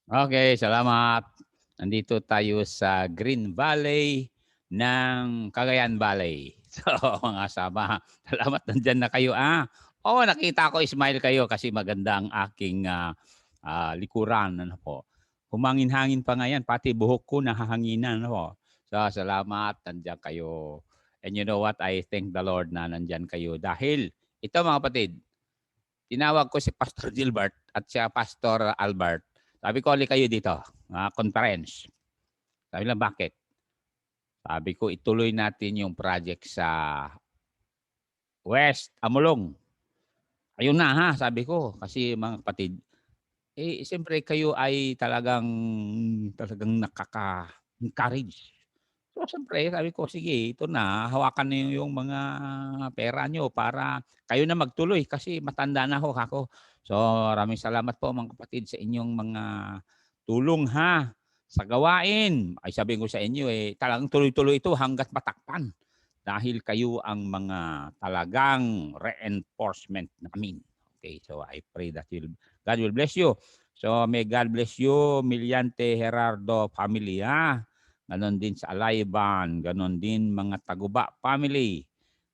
Okay, salamat. Nandito tayo sa Green Valley ng Cagayan Valley. So, mga sama, salamat nandiyan na kayo. Oo, nakita ko smile kayo kasi maganda ang aking likuran. Ano po. Humangin-hangin pa nga yan, pati buhok ko nahahanginan. Ano po. So, salamat, nandiyan kayo. And you know what? I thank the Lord na nandiyan kayo. Dahil, ito mga kapatid, tinawag ko si Pastor Gilbert at si Pastor Albert. Sabi ko, kayo dito, conference. Sabi lang, bakit? Sabi ko, ituloy natin yung project sa West Amulong. Ayun na ha, sabi ko. Kasi mga kapatid, siyempre kayo ay talagang nakaka-encourage. So, siyempre, sabi ko, sige, ito na, hawakan niyo yung mga pera nyo para kayo na magtuloy kasi matanda na ako. So, maraming salamat po mga kapatid sa inyong mga tulong ha sa gawain. Ay sabihin ko sa inyo, talagang tuloy-tuloy ito hanggat matakpan. Dahil kayo ang mga talagang reinforcement namin. Okay, so I pray that God will bless you. So may God bless you, Miliante Gerardo family ha. Ganon din sa Alayban, ganon din mga Taguba family.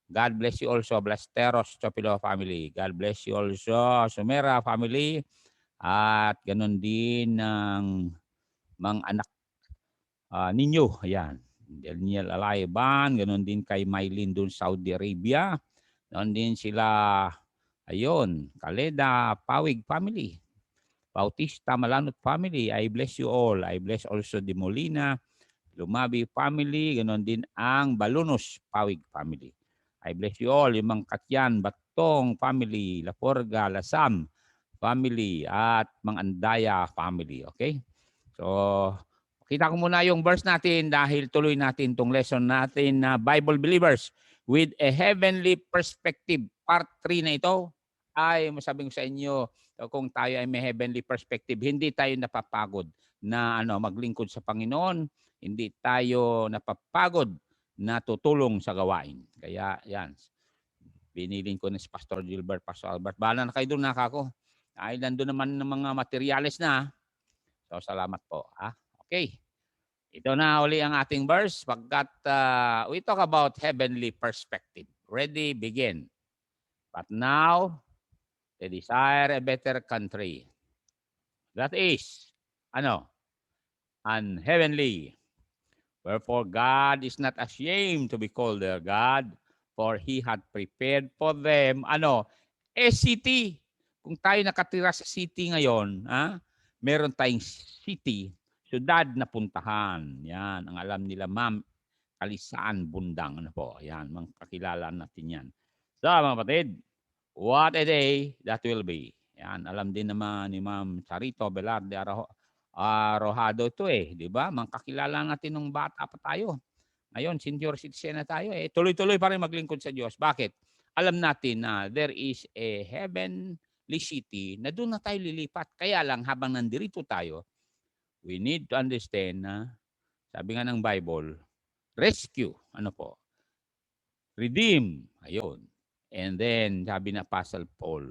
God bless you also, Blasteros Chopilo family. God bless you also, Sumera family. At ganon din ng mga anak ninyo. Ayan. Daniel Alayban, ganon din kay Mylene dun Saudi Arabia. Ganon din sila, ayun, Kaleda, Pawig family. Bautista Malanot family, I bless you all. I bless also the Molina, Lumabi family, ganoon din ang Balunos Pawig family. I bless you all, yung mga Katyan, Batong family, Laforga, Lasam family, at mga Andaya family. Okay? So, kita ko muna yung verse natin dahil tuloy natin itong lesson natin na Bible Believers with a Heavenly Perspective. Part 3 na ito ay masabing sa inyo, kung tayo ay may heavenly perspective, hindi tayo napapagod na maglingkod sa Panginoon, hindi tayo napapagod na tutulong sa gawain. Kaya yan, binilin ko na si Pastor Gilbert, Pastor Albert. Bahala na kayo doon, nakako. Ay, nandun naman ng mga materials na. So, salamat po. Okay. Ito na uli ang ating verse pagkat we talk about heavenly perspective. Ready, begin. But now, they desire a better country. That is, an heavenly. Wherefore God is not ashamed to be called their God, for He had prepared for them, a city. Kung tayo nakatira sa city ngayon, meron tayong city, syudad na puntahan. Yan, ang alam nila, Ma'am Kalisaan Bundang. Ano po, yan, mga kakilala natin yan. So, mga kapatid, what a day that will be. Yan, alam din naman ni Ma'am Charito Velarde Arojado ito di ba? Mga kakilala natin nung bata pa tayo. Ngayon, senior citizen na tayo, tuloy-tuloy pa rin maglingkod sa Diyos. Bakit? Alam natin na there is a heavenly city na doon na tayo lilipat. Kaya lang, habang nandirito tayo, we need to understand na, sabi nga ng Bible, rescue, redeem, ayun. And then, sabi na Apostle Paul,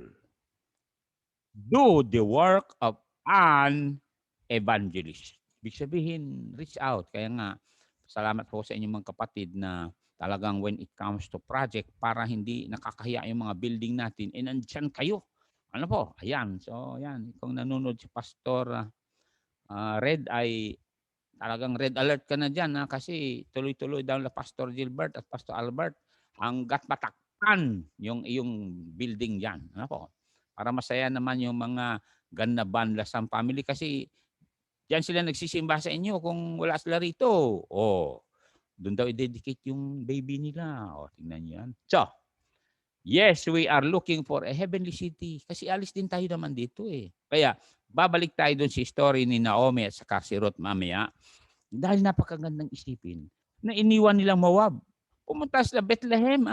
do the work of an evangelist. Ibig sabihin, reach out. Kaya nga, salamat po sa inyong mga kapatid na talagang when it comes to project, para hindi nakakahiya yung mga building natin, nandyan kayo. Ano po? Ayan. So, ayan. Kung nanonood si Pastor Red ay talagang red alert ka na dyan kasi tuloy-tuloy daw na Pastor Gilbert at Pastor Albert hanggat matakpan yung iyong building dyan. Ano po? Para masaya naman yung mga Gannaban Lasam family kasi diyan sila nagsisimba sa inyo kung wala sila rito. Doon daw i-dedicate yung baby nila. Tingnan niyo yan. So, yes, we are looking for a heavenly city kasi alis din tayo naman dito Kaya, babalik tayo doon sa story ni Naomi at saka si Ruth mamaya. Dahil napakagandang isipin na iniwan nilang Moab. Pumunta sila Bethlehem,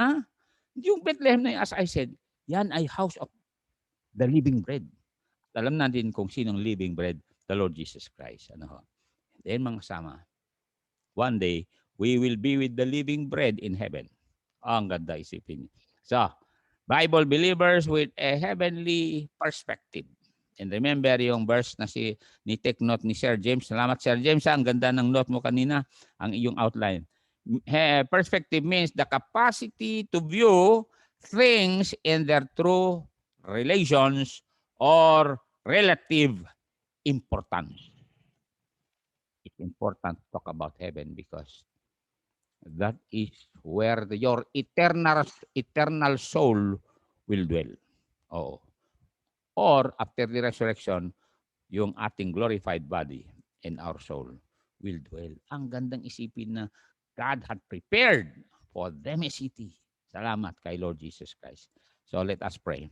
Yung Bethlehem na yun, as I said, yan ay house of the living bread. Alam natin kung sinong living bread, the Lord Jesus Christ. Then mga kasama, one day, we will be with the living bread in heaven. Ang ganda isipin. So, Bible believers with a heavenly perspective. And remember yung verse na ni take note ni Sir James. Salamat Sir James. Ang ganda ng note mo kanina, ang iyong outline. Perspective means the capacity to view things in their true relations or relative importance. It's important to talk about heaven because that is where your eternal soul will dwell. Oo. Or after the resurrection, yung ating glorified body and our soul will dwell. Ang gandang isipin na God had prepared for them a city. Salamat kay Lord Jesus Christ. So let us pray.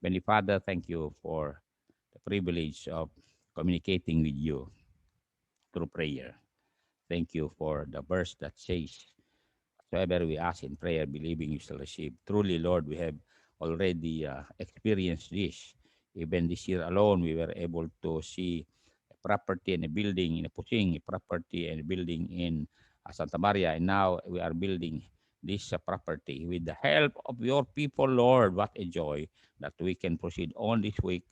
Heavenly Father, thank you for the privilege of communicating with you through prayer. Thank you for the verse that says, whatsoever we ask in prayer, believing you shall receive. Truly, Lord, we have already experienced this. Even this year alone, we were able to see a property and a building in a Puching, a property and a building in Santa Maria. And now we are building this property with the help of your people, Lord. What a joy that we can proceed on this week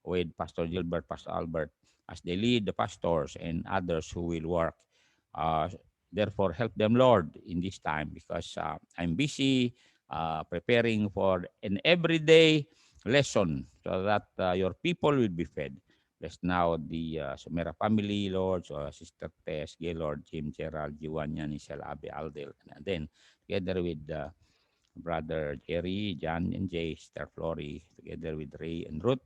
with Pastor Gilbert, Pastor Albert, as they lead the pastors and others who will work. Therefore, help them, Lord, in this time because I'm busy preparing for an everyday lesson so that your people will be fed. Bless now the Sumera family, Lord, so Sister Tess, Gaylord, Jim, Gerald, Giwanya, Nisel, Abe, Aldel, and then together with Brother Jerry, John, and Jay, Sister Flory, together with Ray and Ruth,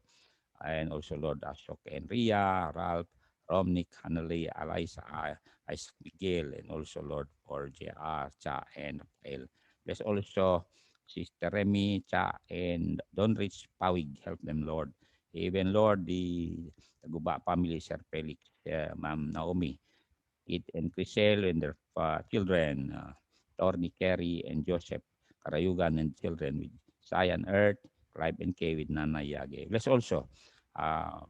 and also Lord Ashok and Ria, Ralph, Romnick, Hanley, Eliza, Isaac Miguel, and also Lord for JR, Cha, and Rafael. Bless also Sister Remy, Cha, and Don Rich Pawig. Help them, Lord. Even, Lord, the Taguba family, Sir Felix, Ma'am Naomi, Kit and Crisel and their children, Torny, Kerry, and Joseph Karayugan and children with Cyan Earth, Clive and Kay with Nana Yage. Bless also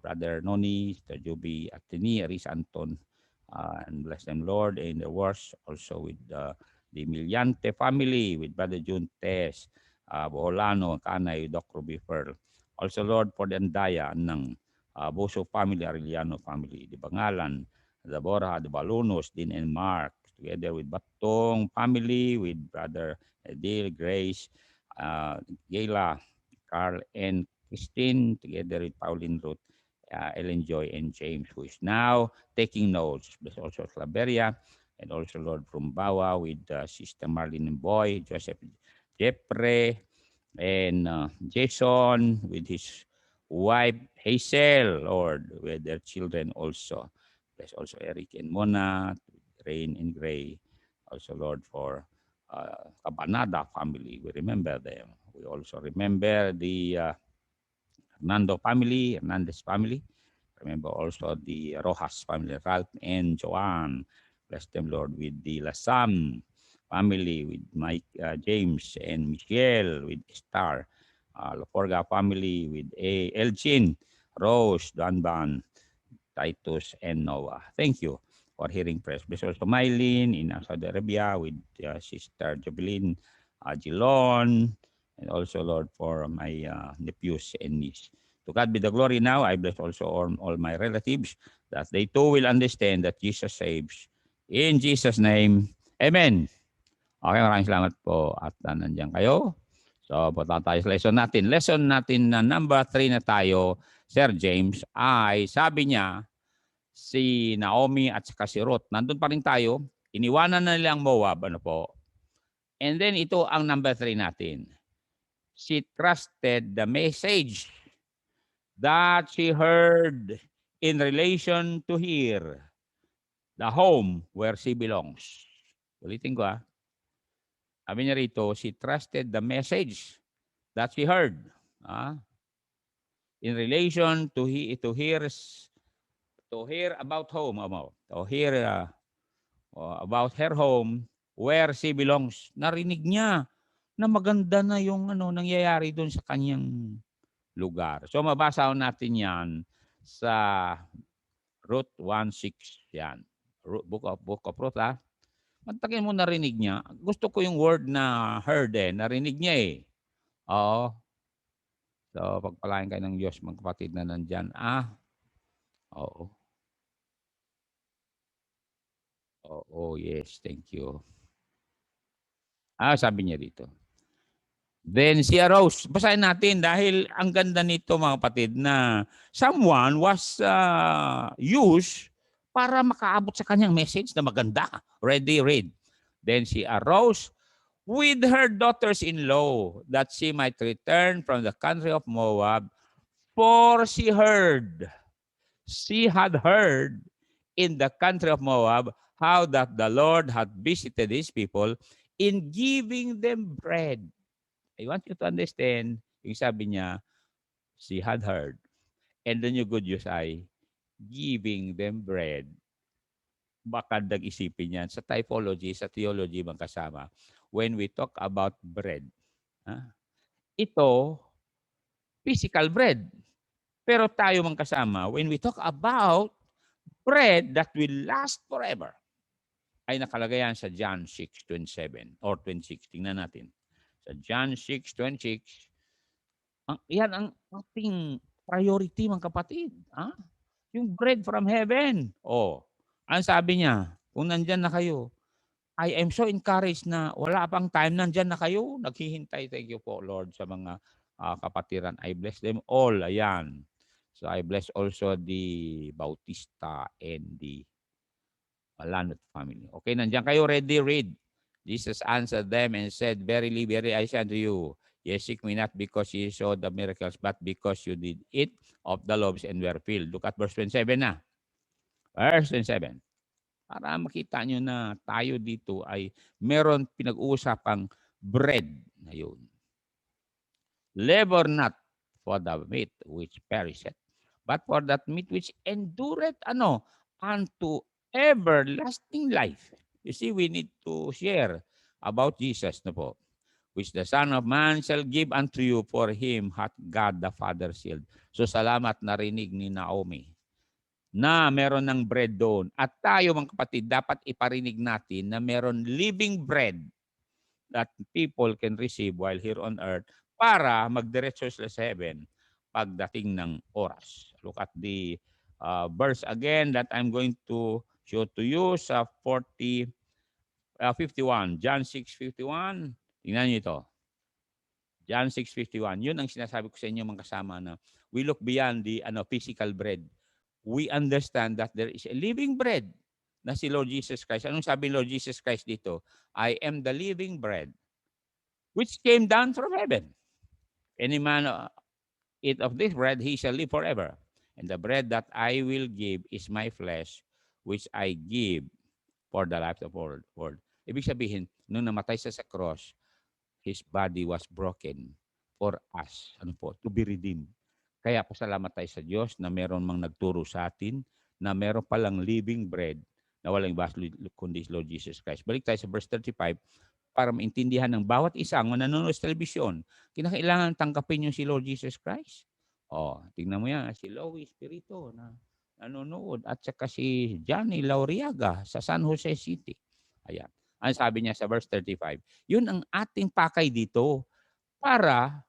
Brother Noni, Sister Juby, Atini, Aris Anton, and bless them, Lord, in the wars also with the Miliante family, with Brother June Tess, Boholano, Kanay, Doc Ruby Pearl. Also, Lord, for the Andaya ng Boso family, Arellano family, the Bangalan, the Bora, the Balunos, Din and Mark, together with Batong family, with Brother Adil, Grace, Gayla, Carl, and Christine, together with Pauline Ruth, Ellen Joy, and James, who is now taking notes. There's also Slaveria, and also Lord from Bawa with Sister Marlene and Boy, Joseph Jeffrey, and Jason with his wife Hazel, Lord, with their children also. Bless also Eric and Mona, Rain and Gray. Also, Lord, for Cabanada family. We remember them. We also remember the Hernandez family. Remember also the Rojas family, Ralph and Joanne. Bless them, Lord, with the Lasam family, with Mike, James, and Michelle, with Star. Laforga family, with Elgin, Rose, Danban, Titus, and Noah. Thank you for hearing prayers. Bless also Mylene in Saudi Arabia with Sister Jovelyn, Gilon, and also, Lord, for my nephews and niece. To God be the glory now. I bless also all my relatives that they too will understand that Jesus saves. In Jesus' name, Amen. Okay, maraming salamat po at nandiyan kayo. So, punta tayo sa lesson natin. Lesson natin na number 3 na tayo, Sir James, ay sabi niya, si Naomi at saka si Ruth, nandun pa rin tayo, iniwanan na nilang Moab, ano po. And then ito ang number 3 natin. She trusted the message that she heard in relation to her, the home where she belongs. Ulitin ko Sabi niya rito, she trusted the message that she heard in relation to hear about home, to hear about her home where she belongs. Narinig niya na maganda na yung nangyayari doon sa kanyang lugar. So mabasa natin 'yan sa Ruth 1:6 yan. Book of Ruth Mantakin mo narinig niya. Gusto ko yung word na heard narinig niya Oo. So, pagpalain kayo ng Diyos, mga kapatid na nandiyan. Oo. Oo, yes, thank you. Sabi niya dito. Then she arose. Basahin natin dahil ang ganda nito mga kapatid na someone was used para makaabot sa kanyang message na maganda. Ready, read. Then she arose with her daughters-in-law that she might return from the country of Moab, for she had heard in the country of Moab how that the Lord had visited his people in giving them bread. I want you to understand, yung sabi niya, she had heard. And the new good news ay, giving them bread. Baka nag-isipin yan. Sa typology, sa theology bang kasama, when we talk about bread, ito, physical bread. Pero tayo mang kasama, when we talk about bread that will last forever, ay nakalagay yan sa John 6:27 or 26. Tingnan natin. Sa John 6:26, yan ang ating priority mga kapatid. Yung bread from heaven. Ang sabi niya, kung nandyan na kayo, I am so encouraged na wala pang time, nandyan na kayo, naghihintay. Thank you po, Lord, sa mga kapatiran. I bless them all. Ayan. So I bless also the Bautista and the Malanot family. Okay, nandiyan kayo, ready, read. Jesus answered them and said, verily, verily, I say unto you, ye seek me not because ye saw the miracles, but because you did eat of the loaves and were filled. Look at verse 27 na. Verse 27. Para makita nyo na tayo dito ay meron pinag-uusapang bread na yun. Labor not for the meat which perisheth, but for that meat which endureth, unto everlasting life. You see, we need to share about Jesus, no po, which the Son of Man shall give unto you, for him hath God the Father sealed. So salamat narinig ni Naomi na meron ng bread doon. At tayo mga kapatid, dapat iparinig natin na meron living bread that people can receive while here on earth para magdiretso sila sa heaven pagdating ng oras. Look at the verse again that I'm going to show to you sa 51. John 6:51. Tingnan niyo ito. John 6:51. Yun ang sinasabi ko sa inyo mga kasama na we look beyond the physical bread. We understand that there is a living bread na si Lord Jesus Christ. Anong sabi Lord Jesus Christ dito? I am the living bread which came down from heaven. Any man eat of this bread, he shall live forever. And the bread that I will give is my flesh, which I give for the life of the world. Ibig sabihin, nung namatay siya sa cross, his body was broken for us, to be redeemed. Kaya pasalamat tayo sa Diyos na meron mang nagturo sa atin na meron palang living bread na walang iba kundi Lord Jesus Christ. Balik tayo sa verse 35 para maintindihan ng bawat isang nanonood sa telebisyon. Kinakailangan tangkapin yung si Lord Jesus Christ. Tingnan mo yan, si Louie Espiritu na nanonood at saka si Johnny Lauriaga sa San Jose City. Ayan. Ang sabi niya sa verse 35, yun ang ating pakay dito para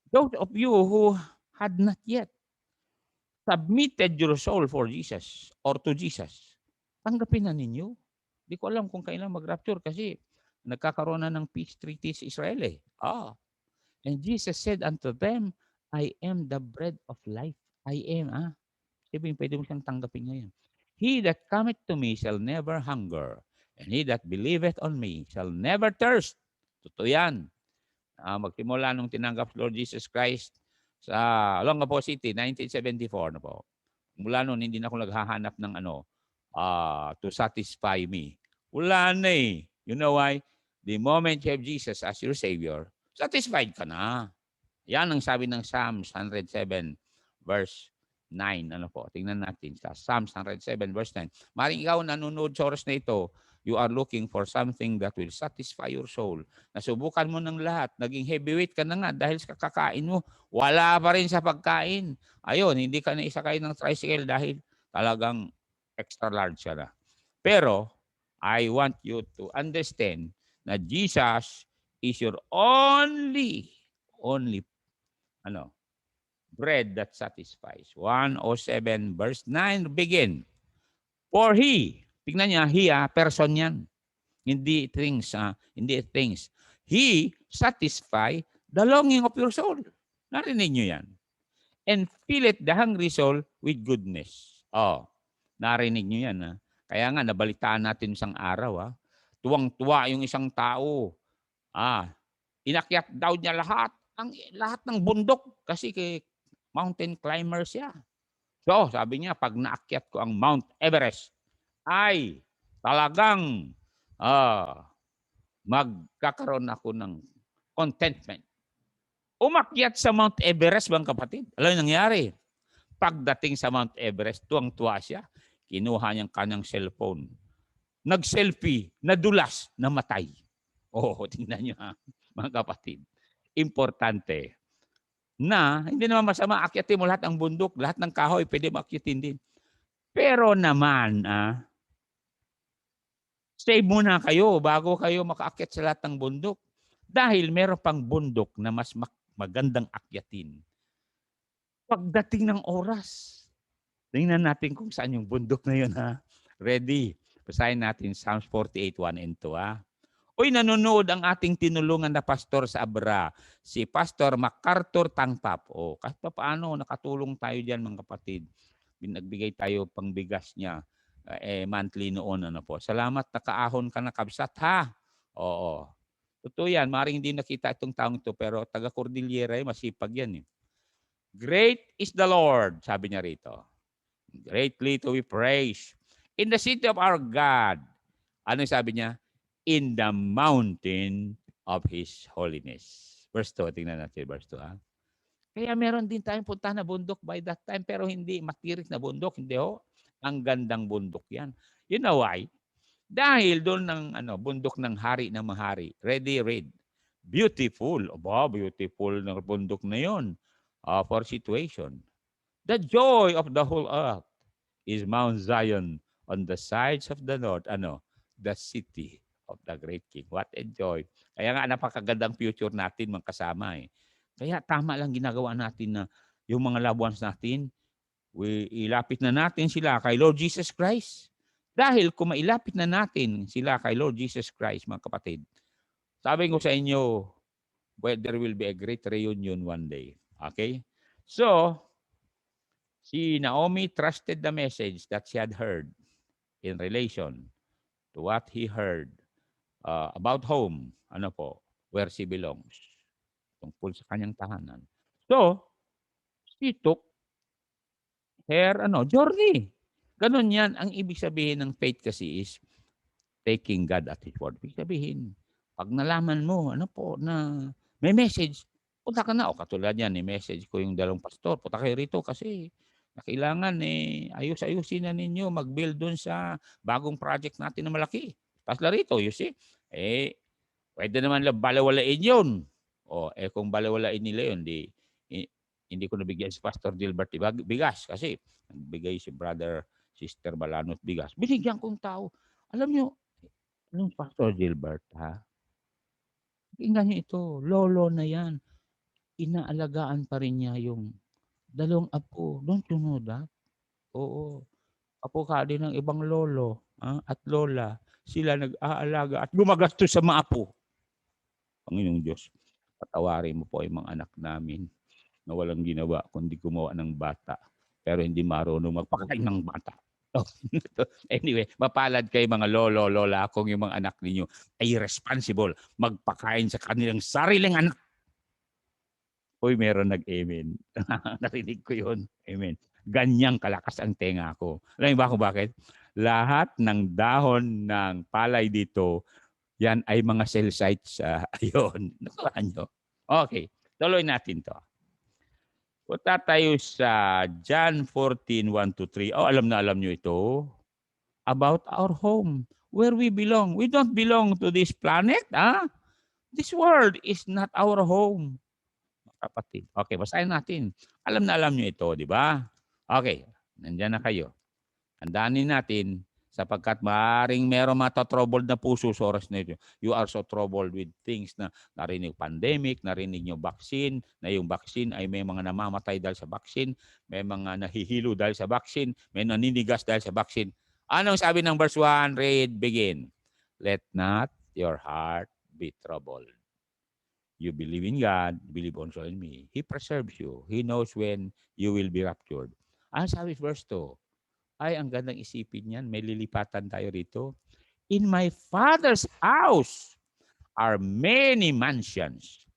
those of you who had not yet submitted your soul for Jesus or to Jesus, tanggapin na ninyo. Di ko alam kung kailan mag-rapture kasi nagkakaroon na ng peace treaty sa Israel eh. And Jesus said unto them, I am the bread of life. I am, Sabihin, pwede mo siyang tanggapin ngayon. He that cometh to me shall never hunger, and he that believeth on me shall never thirst. Totoo yan. Magsimula nung tinanggap Lord Jesus Christ sa Olongapo City, 1974 na po. Mula noon, hindi na ako naghahanap ng to satisfy me. Wala na eh. You know why? The moment you have Jesus as your Savior, satisfied ka na. Yan ang sabi ng Psalms 107 verse 9. Tingnan natin sa Psalms 107 verse 9. Maring ikaw nanonood sa oras na ito, you are looking for something that will satisfy your soul. Nasubukan mo ng lahat. Naging heavyweight ka na nga dahil sa kakakain mo. Wala pa rin sa pagkain. Ayun, hindi ka na isakay ng tricycle dahil talagang extra large ka na. Pero, I want you to understand na Jesus is your only ano, bread that satisfies. 107 verse 9 begin. For he, tingnan niya, he, person yan. Hindi things, hindi things. He satisfy the longing of your soul. Narinig niyo yan. And fill it the hungry soul with goodness. Oh, narinig niyo yan. Kaya nga, nabalitaan natin isang araw. Tuwang-tuwa yung isang tao. Inakyat daw niya lahat ng bundok kasi mountain climber siya. So, sabi niya, pag naakyat ko ang Mount Everest, ay talagang magkakaroon ako ng contentment. Umakyat sa Mount Everest, mga kapatid. Alam yung nangyari? Pagdating sa Mount Everest, tuwang-tuwa siya. Kinuha niyang kanyang cellphone. Nag-selfie, nadulas, namatay. Tingnan niyo mga kapatid. Importante na hindi naman masama, akyatin mo lahat ng bundok, lahat ng kahoy, pwede makyatin din. Pero naman, save muna kayo bago kayo makaakyat sa lahat ng bundok. Dahil meron pang bundok na mas magandang akyatin. Pagdating ng oras, tingnan natin kung saan yung bundok na yun. Ready? Basahin natin Psalms 48, 1 and 2. Uy, nanonood ang ating tinulungan na pastor sa Abra, si Pastor MacArthur Tangpap. Kahit pa paano, nakatulong tayo dyan mga kapatid. Nagbigay tayo pangbigas niya. Monthly noon. Salamat, nakaahon ka na kabsat ha. Oo. Totoo yan, maaaring hindi nakita itong taong ito, pero taga Cordillera, masipag yan. Great is the Lord, sabi niya rito. Greatly to be praised. In the city of our God. Ano sabi niya? In the mountain of His holiness. Verse 2, tingnan natin verse 2. Kaya meron din tayong punta na bundok by that time, pero hindi matirik na bundok, hindi ho. Ang gandang bundok yan. You know why? Dahil doon ng bundok ng hari ng mahari. Read. Beautiful. Beautiful na bundok na yon for situation. The joy of the whole earth is Mount Zion on the sides of the north. The city of the great king. What a joy. Kaya nga napakagandang future natin mga kasama. Kaya tama lang ginagawa natin na yung mga loved ones natin, ilapit na natin sila kay Lord Jesus Christ. Dahil kung mailapit na natin sila kay Lord Jesus Christ, mga kapatid, sabi ko sa inyo, there will be a great reunion one day. Okay? So, si Naomi trusted the message that she had heard in relation to what he heard about home, where she belongs, tungkol sa kanyang tahanan. So, she took her journey. Ganun yan. Ang ibig sabihin ng faith kasi is taking God at His word. Ibig sabihin, pag nalaman mo, na may message, punta ka na. Katulad yan, message ko yung dalawang pastor. Punta kayo rito kasi kailangan ayus-ayusin na ninyo mag-build dun sa bagong project natin na malaki. Pasla rito, you see? Pwede naman lang balawalain yun. Kung balawalain nila yun, hindi ko nabigyan si Pastor Gilbert bigas kasi nagbigay si brother, sister Balanot bigas. Binigyan kong tao. Alam nyo, Pastor Gilbert, tingnan nyo ito, lolo na yan. Inaalagaan pa rin niya yung dalawang apo. Don't you know that? Oo. Apo ka din ng ibang lolo at lola. Sila nag-aalaga at gumagastos sa mga apo. Panginoong Diyos, patawarin mo po yung mga anak namin na walang ginawa kundi gumawa ng bata pero hindi marunong magpakain ng bata. Anyway, mapalad kayo mga lolo, lola kung yung mga anak ninyo ay responsible magpakain sa kanilang sariling anak. Uy, meron nag-amen. Narinig ko yun. Amen. Ganyang kalakas ang tenga ko. Alam niyo ba kung bakit? Lahat ng dahon ng palay dito, yan ay mga cell sites. Ayun. Nakuha nyo. Okay. Tuloy natin to. Punta tayo sa John 14, 1-3. Alam na alam nyo ito. About our home. Where we belong. We don't belong to this planet. This world is not our home. Kapatid. Okay, basahin natin. Alam na alam nyo ito, di ba? Okay. Nandiyan na kayo. Handaanin natin Sapagkat maaaring merong matatroubled na puso sa oras na ito. You are so troubled with things na narinig pandemic, narinig nyo vaccine, na yung vaccine ay may mga namamatay dahil sa vaccine, may mga nahihilo dahil sa vaccine, may naninigas dahil sa vaccine. Anong sabi ng verse 1? Read, begin. Let not your heart be troubled. You believe in God, believe also in me. He preserves you. He knows when you will be raptured. Ano sabi verse 2? Ay, ang gandang isipin yan. May lilipatan tayo rito. In my Father's house are many mansions.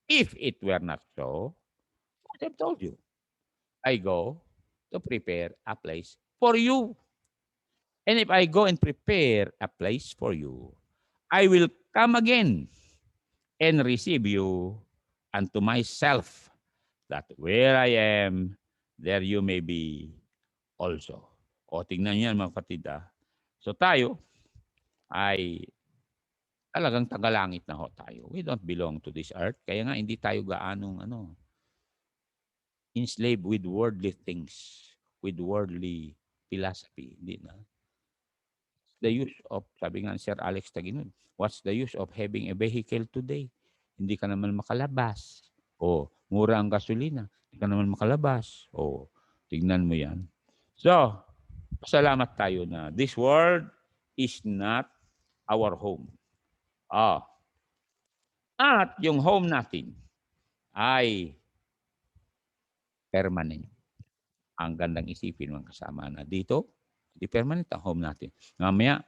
If it were not so, I would have told you. I go to prepare a place for you. And if I go and prepare a place for you, I will come again and receive you unto myself, that where I am, there you may be also. O, tingnan niyo yan mga kapatid. So tayo ay talagang tagalangit na ho tayo. We don't belong to this earth. Kaya nga hindi tayo gaanong enslaved with worldly things, with worldly philosophy. Hindi na. The use of, sabi nga ni Sir Alex Taginon, what's the use of having a vehicle today? Hindi ka naman makalabas. O, mura ang gasolina. Hindi ka naman makalabas. O, tignan mo yan. So, pasalamat tayo na this world is not our home. At yung home natin ay permanent. Ang gandang isipin mga kasama na dito, di permanent ang home natin. Mamaya,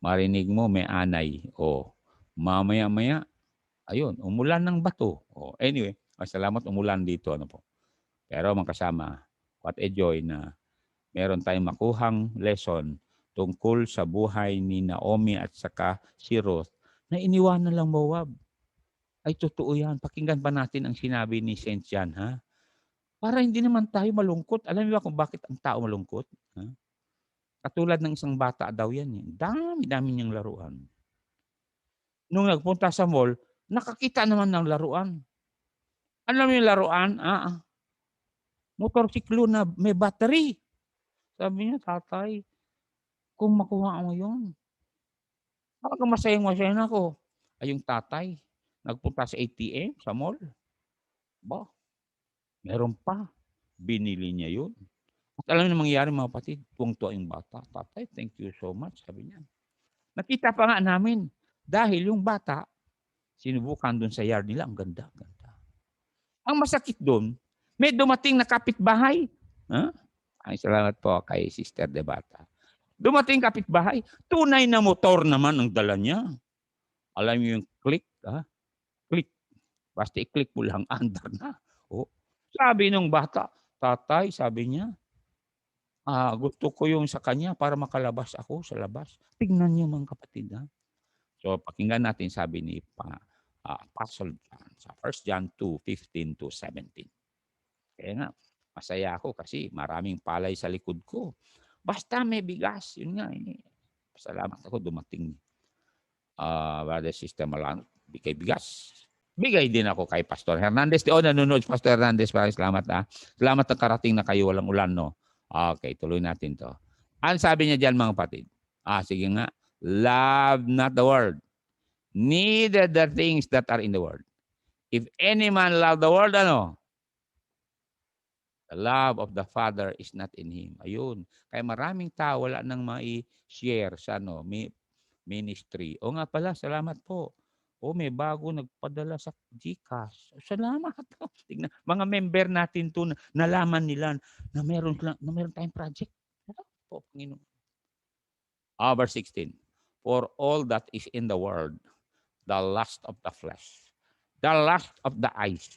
marinig mo may anay. O mamaya-maya, ayun, umulan ng bato. O anyway, salamat umulan dito. Ano po. Pero mga kasama, what a joy na meron tayong makuhang lesson tungkol sa buhay ni Naomi at saka si Ruth na iniwanan lang Moab. Ay totoo yan. Pakinggan pa natin ang sinabi ni St. John, ha? Para hindi naman tayo malungkot. Alam niyo ba kung bakit ang tao malungkot? Ha? Katulad ng isang bata daw yan. Dami-dami niyang laruan. Nung nagpunta sa mall, nakakita naman ng laruan. Alam niyo yung laruan? Motorsiklo na may battery. Sabi niya, tatay, kung makuha mo yun, talagang masayang-masaya na ako. Ay yung tatay, nagpunta sa ATM, sa mall. Ba, meron pa. Binili niya yun. At alam niyo mangyayari mga kapatid, tuwang-tuwa yung bata. Tatay, thank you so much, sabi niya. Nakita pa nga namin, dahil yung bata, sinubukan doon sa yard nila, ang ganda. Ang masakit doon, may dumating na kapitbahay. Ay, salamat po kay Sister Debata. Dumating kapitbahay, tunay na motor naman ang dala niya. Alam niyo yung click, click. Basta i-click mo lang, under na. Sabi nung bata, tatay, sabi niya, gusto ko yung sa kanya para makalabas ako sa labas. Tignan niyo mga kapatid. So pakinggan natin sabi ni Apostle John sa 1 John 2:15-17. Kaya nga, masaya ako kasi maraming palay sa likod ko. Basta may bigas, yun nga. Salamat ako dumating. Brother Sister Malang, bigay bigas. Bigay din ako kay Pastor Hernandez. Nanonood Pastor Hernandez. Salamat. Salamat na karating na kayo. Walang ulan, no? Okay, tuloy natin to. Ano sabi niya dyan, mga kapatid? Sige nga. Love not the world, neither the things that are in the world. If any man love the world, the love of the Father is not in him. Ayun. Kaya maraming tao wala nang mai-share sa ministry. O nga pala, salamat po. May bago nagpadala sa GCash. Salamat. Tignan, mga member natin to, nalaman nila na meron tayong project. Po, Panginoon. Verse 16. For all that is in the world, the lust of the flesh, the lust of the eyes,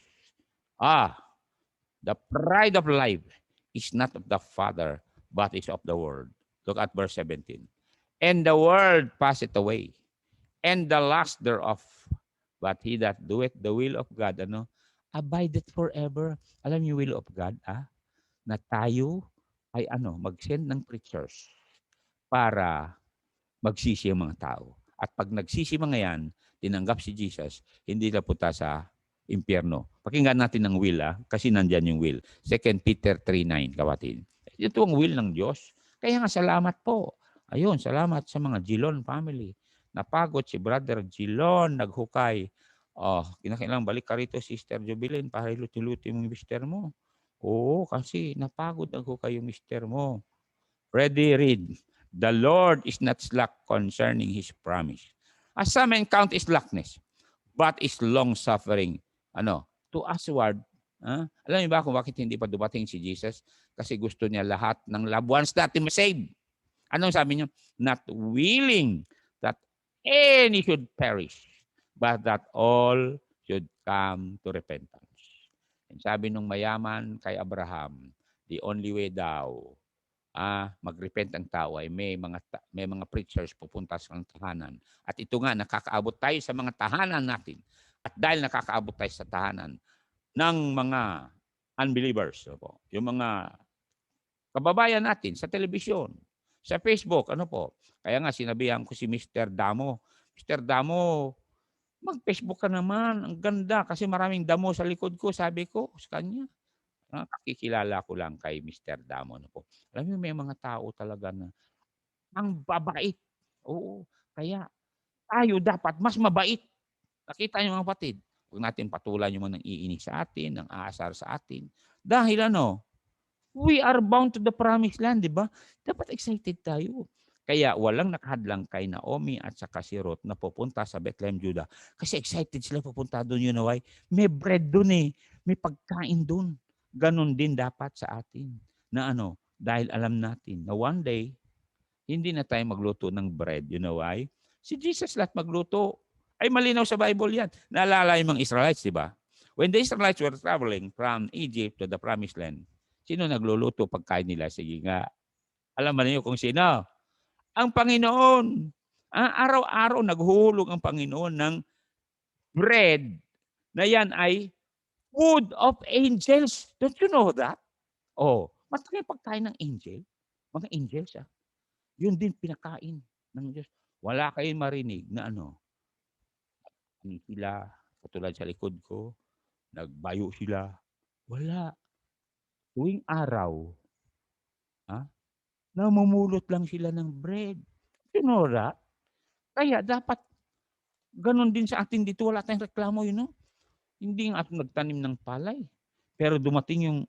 the pride of life is not of the Father, but is of the world. Look at verse 17. And the world passeth away, and the lust thereof. But he that doeth the will of God, abideth forever. Alam niyo will of God, na tayo ay mag-send ng preachers para magsisi ang mga tao. At pag nagsisi mga yan, tinanggap si Jesus, hindi na punta sa impyerno. Pakinggan natin ang will, kasi nandyan yung will. 2 Peter 3:9, kapatid. Ito ang will ng Diyos. Kaya nga salamat po. Ayun, salamat sa mga Gilon family. Napagod si Brother Gilon, naghukay. Oh, kinakailangan balik ka rito, Sister Jubilin, para iluti-luti mo yung mister mo. Oo, kasi napagod naghukay yung mister mo. Ready, read. The Lord is not slack concerning His promise. As some men count is slackness, but is long-suffering. To usward. Alam niyo ba kung bakit hindi pa dumating si Jesus? Kasi gusto niya lahat ng loved ones natin masave. Anong sabi niyo? Not willing that any should perish, but that all should come to repentance. And sabi nung mayaman kay Abraham, the only way daw mag-repent ang tao ay may mga preachers pupunta sa tahanan. At ito nga, nakakaabot tayo sa mga tahanan natin. At dahil nakakaabot tayo sa tahanan ng mga unbelievers, yung mga kababayan natin sa telebisyon, sa Facebook, Kaya nga sinabihan ko si Mr. Damo, Mr. Damo, mag-Facebook ka naman, ang ganda kasi maraming damo sa likod ko, sabi ko sa kanya. Kakikilala ko lang kay Mr. Damo. Alam mo, may mga tao talaga na ang babait. Oo, kaya tayo dapat mas mabait. Nakita niyo mga kapatid, huwag natin patulan yung mga nang-iinig sa atin, nang aasar sa atin. Dahil we are bound to the promised land, di ba? Dapat excited tayo. Kaya walang nakahadlang kay Naomi at saka si Ruth na pupunta sa Bethlehem, Judah. Kasi excited sila pupunta doon, you know why? May bread doon eh. May pagkain doon. Ganon din dapat sa atin. Na dahil alam natin na one day, hindi na tayo magluto ng bread. You know why? Si Jesus lahat magluto. Ay malinaw sa Bible yan. Naalala yung mga Israelites, di ba? When the Israelites were traveling from Egypt to the Promised Land, sino nagluluto pagkain nila? Sige nga. Alam mo niyo kung sino? Ang Panginoon. Araw-araw naghuhulog ang Panginoon ng bread na yan ay food of angels. Don't you know that? Mas pagkain ng angel. Mga angels, yun din pinakain ng Diyos. Wala kayong marinig na sila, katulad sa likod ko, nagbayo sila. Wala. Tuwing araw, namumulot lang sila ng bread. You know that? Kaya dapat ganun din sa atin dito. Wala tayong reklamo, Hindi nga atin nagtanim ng palay. Pero dumating yung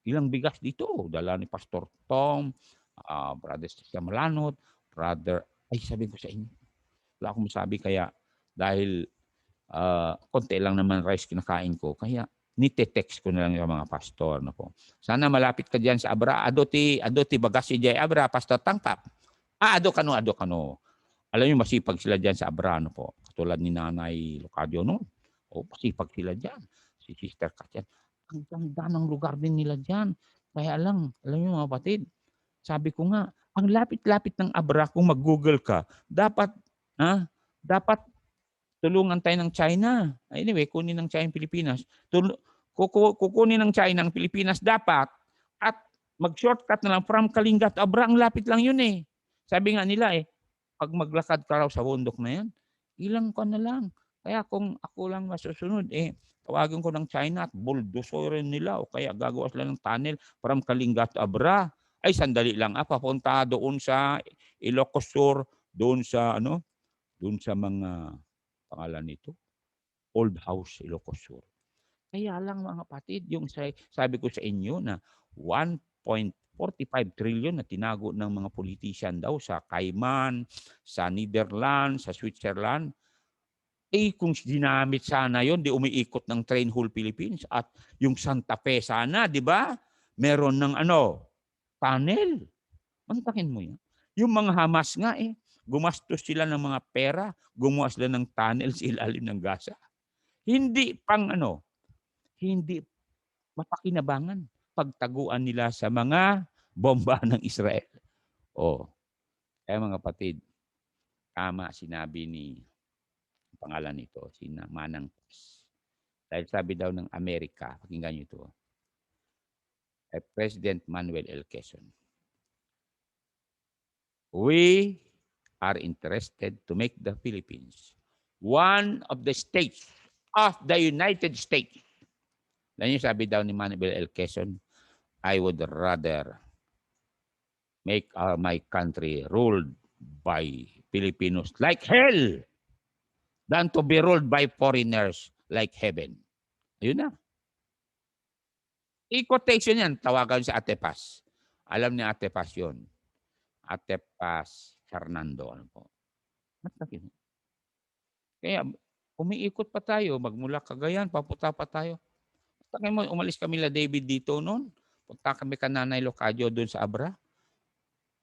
ilang bigas dito. Dala ni Pastor Tom, Brother Malanot, sabi ko sa inyo, wala akong masabi kaya dahil konti lang naman rice kinakain ko. Kaya nite-text ko na lang yung mga pastor. Sana malapit ka dyan sa Abra. Adoti bagasi jay Abra, Pastor Tangpap. Ado kano. Alam niyo, masipag sila dyan sa Abra. Katulad ni Nanay Locadio noon. Masipag sila dyan. Si Sister Katyan. Ang ganda ng lugar din nila dyan. Kaya alam niyo mga kapatid, sabi ko nga, ang lapit-lapit ng Abra, kung mag-Google ka, dapat tulungan tayo ng China. Anyway, kunin ng China ang Pilipinas. Kukunin ng China ang Pilipinas dapat at mag-shortcut na lang from Kalinga to Abra. Ang lapit lang yun eh. Sabi nga nila pag maglakad ka raw sa bundok na yan, ilang ka na lang. Kaya kung ako lang masusunod, tawagin ko ng China at bulldozerin nila o kaya gagawa sila ng tunnel from Kalinga to Abra. Ay, sandali lang. Papunta doon sa Ilocos Sur, doon sa mga pangalan nito, Old House, Ilocos Sur. Kaya lang mga kapatid, yung sabi ko sa inyo na 1.45 trillion na tinago ng mga politician daw sa Cayman, sa Netherlands, sa Switzerland, kung ginamit sana yon, di umiikot ng train whole Philippines at yung Santa Fe sana, di ba? Meron ng tunnel. Mantakin mo yan. Yung mga Hamas nga gumastos sila ng mga pera, gumawa sila ng tunnel sa ilalim ng Gaza. Hindi hindi mapakinabangan pagtaguan nila sa mga bomba ng Israel. Kaya mga kapatid, tama sinabi ni pangalan nito, si Manang Paz. Dahil sabi daw ng Amerika, pakinggan nyo ito, President Manuel L. Quezon, we are interested to make the Philippines one of the states of the United States. Alam niyo, sabi daw ni Manuel L. Quezon, I would rather make my country ruled by Filipinos like hell than to be ruled by foreigners like heaven. Ayun na. I-quotation yan, tawagan si Ate Paz. Alam ni Ate Paz yun. Ate Paz Fernando. Ano po. Kaya umiikot pa tayo, magmula Cagayan, papunta pa tayo. Takay mo, umalis kami la David dito noon. Punta kami ka Nanay Locadio doon sa Abra.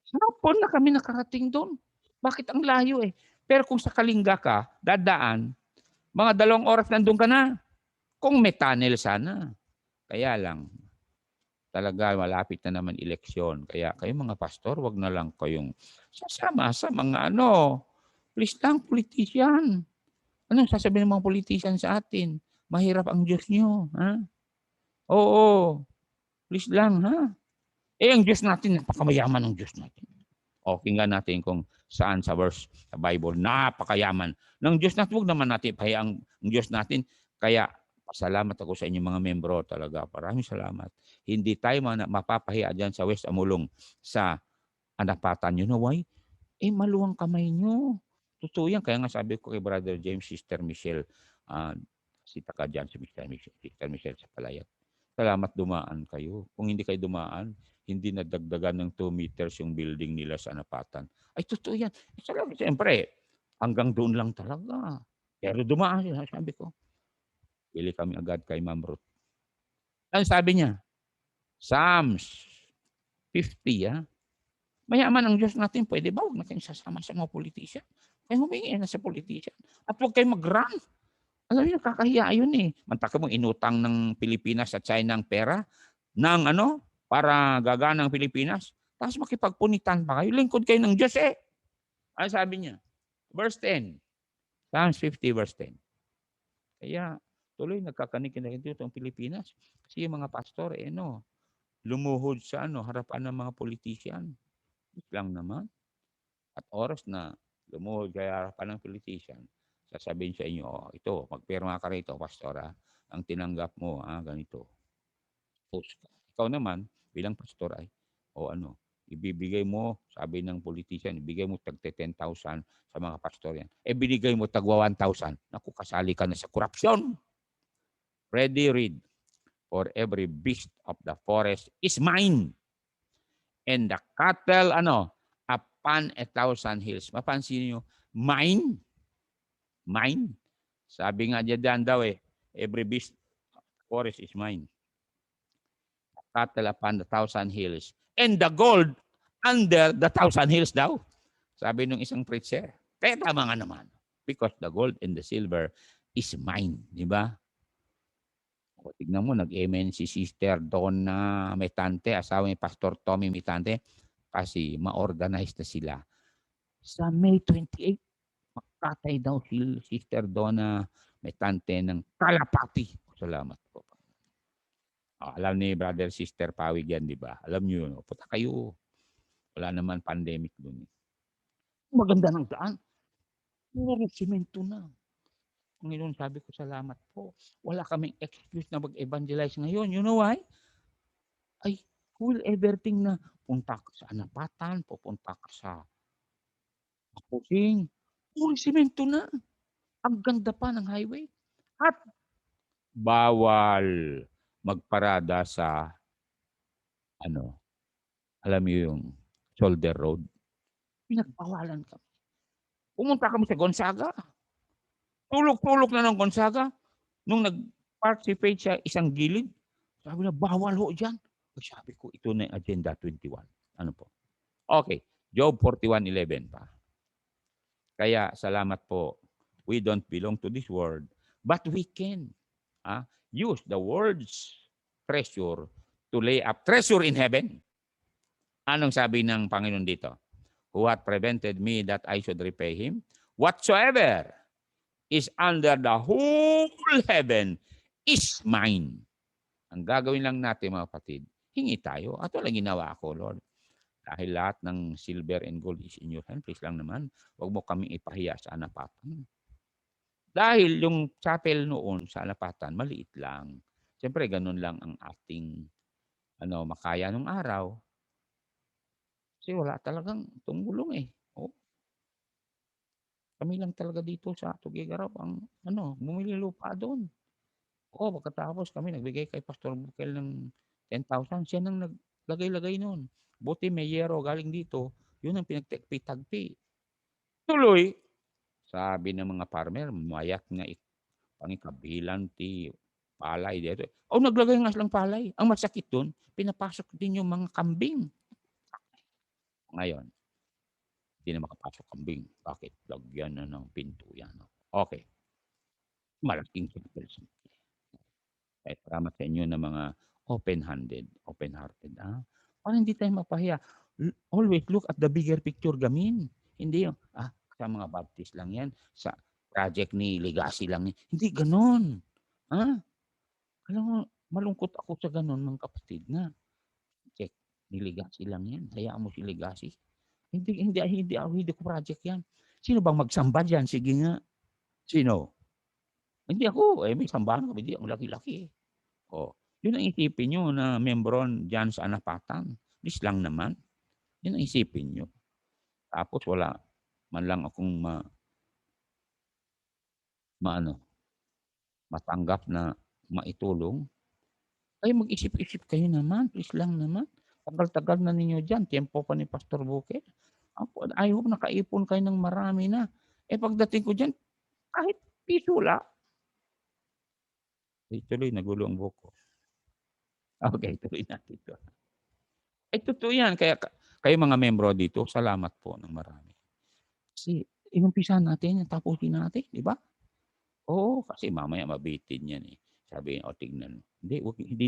Hapon na kami nakarating doon. Bakit ang layo eh? Pero kung sa Kalinga ka, dadaan, mga 2 oras nandun ka na. Kung may tunnel sana. Kaya lang, talaga malapit na naman eleksyon. Kaya kayo mga pastor, wag na lang kayong sasama sa mga please lang, politician. Anong sasabihin ng mga politician sa atin? Mahirap ang Diyos nyo. Ha? Oo. Please lang, ha? Ang Diyos natin, napakamayaman ng Diyos natin. O, tingnan natin kung saan sa verse sa Bible, napakayaman ng Diyos natin. Huwag naman natin pahiya ang Diyos natin. Kaya, pasalamat ako sa inyong mga membro talaga. Maraming salamat. Hindi tayo mapapahiya dyan sa West Amulong sa anapatan. You know why? Maluwang kamay nyo. Totoo yan. Kaya nga sabi ko kay Brother James, Sister Michelle, sita ka dyan si Sister Michelle sa Palayat. Salamat dumaan kayo. Kung hindi kayo dumaan, hindi nadagdagan ng 2 meters yung building nila sa anapatan. Ay, totoo yan. Salamat. Siyempre, hanggang doon lang talaga. Pero dumaan sila, sabi ko. Pili kami agad kay Ma'am Ruth. Ano sabi niya? Psalms 50, ha? Mayaman ang Diyos natin, pwede ba? Huwag natin sasama sa mga politician. Kaya humingi na sa politician. At huwag kayo mag-run. Alam niyo, kakahiya yun eh. Mantaka mo, inutang ng Pilipinas at China ang pera ng para gagana ng Pilipinas. Tapos makipagpunitan pa kayo. Lingkod kayo ng Diyos eh. Ano sabi niya? Verse 10. Psalms 50 verse 10. Kaya tuloy nagkakanik-kinig dito ang Pilipinas. Kasi yung mga pastor, lumuhod sa harapan ng mga politician. Lang naman. At oras na lumuhod kaya harapan ng politician, sasabihin sa inyo, ito, magpirma ka rito, pastor, ang tinanggap mo, ganito. Post ka. Ikaw naman, bilang pastor ay, ibibigay mo, sabi ng politician, ibigay mo tag 10,000 sa mga pastor yan. Binigay mo tagwa 1,000. Naku, kasali ka na sa korupsyon. Ready, read. For every beast of the forest is mine. And the cattle, upon 1,000 hills. Mapansin niyo, mine. Mine. Sabi nga diyan daw every beast forest is mine. Cattle upon the 1,000 hills. And the gold under the 1,000 hills daw. Sabi nung isang preacher. Kaya tama nga naman. Because the gold and the silver is mine. Di ba? O, tignan mo, nag-amen si Sister Donna Metante, asawa ni Pastor Tommy Metante, kasi ma-organize na sila. Sa May 28, magkatay daw si Sister Donna Metante ng kalapati. Salamat po. Alam ni Brother Sister Pawig yan, di ba? Alam niyo yun. Punta kayo. Wala naman pandemic dun. Maganda ng daan. Puro simento na. Ngayon sabi ko, salamat po. Wala kaming excuse na mag-evangelize ngayon. You know why? Ay, will everything na punta ka sa anapatan, pupunta ka sa Pusing. Puro simento na. Ang ganda pa ng highway. At bawal magparada sa alam niyo yung shoulder road. Pinagbawalan kami. Pumunta kami sa Gonzaga. Tulok-tulok na ng Gonzaga. Nung nag-participate siya isang gilid, sabi na, bawal ho dyan. Sabi ko, ito na yung Agenda 21. Ano po? Okay. Job 41:11 pa. Kaya salamat po. We don't belong to this world, but we can use the world's treasure to lay up treasure in heaven. Anong sabi ng Panginoon dito? Who hath prevented me that I should repay him? Whatsoever is under the whole heaven is mine. Ang gagawin lang natin mga kapatid, hingi tayo. At walang ginawa ako, Lord. Dahil lahat ng silver and gold is in your hand, please lang naman, huwag mo kaming ipahiya sa anapatan. Dahil yung chapel noon sa anapatan, maliit lang. Siyempre, ganun lang ang ating makaya nung araw. Kasi wala talagang tumulong, eh. Oo, kami lang talaga dito sa Tuguegarao ang ano, bumili lupa do'n. Oo, pagkatapos kami nagbigay kay Pastor Bukel ng 10,000 siya nang naglagay-lagay no'n. Buti may yero galing dito, 'yun ang pinagtagpi-tagpi. Tuloy, sabi ng mga farmer mayat nga pangikabilan ti palay dito. Oh, naglagay nga silang palay. Ang masakit do'n, pinapasok din yung mga kambing. Ngayon, hindi na makapasok kambing. Bakit? Lagyan na ng pinto 'yan, oh. Okey, malaking surprise. Kaya salamat sa inyo na mga open-handed, open-hearted, para hindi tayo mapahiya. Always look at the bigger picture gamin. Hindi yung, sa mga baptist lang 'yan, sa project ni Legacy lang 'yan, hindi gano'n. Ah, alam mo malungkot ako sa gano'n mga kapatid na, check ni Legacy lang 'yan, hayaan mo si Legacy. Hindi ko project 'yan. Sino bang magsamba diyan? Sige nga, sino? Hindi ako, may sambahan kami diyan, ang laki-laki, eh. Oh, 'yun ang isipin niyo na membron diyan sa Anapatan, please lang naman, 'yun ang isipin niyo. Tapos wala man lang akong maano, matanggap na maitulong, ay mag-isip-isip kayo naman, please lang naman. Tagal-tagal na ninyo diyan, tiyempo pa ni Pastor Bukid. I hope nakaipon kayo ng marami na. Eh, pagdating ko diyan kahit piso wala. Tuloy nagulo ang buhok ko. Okey, tuloy natin 'to. Totoo 'yan kaya kayo mga miyembro dito, salamat po ng marami. Kasi inumpisahan natin, tapusin natin, 'di ba? Oo, kasi mamaya mabitin 'yan, eh. Sabi niya, "O tignan mo." Hindi,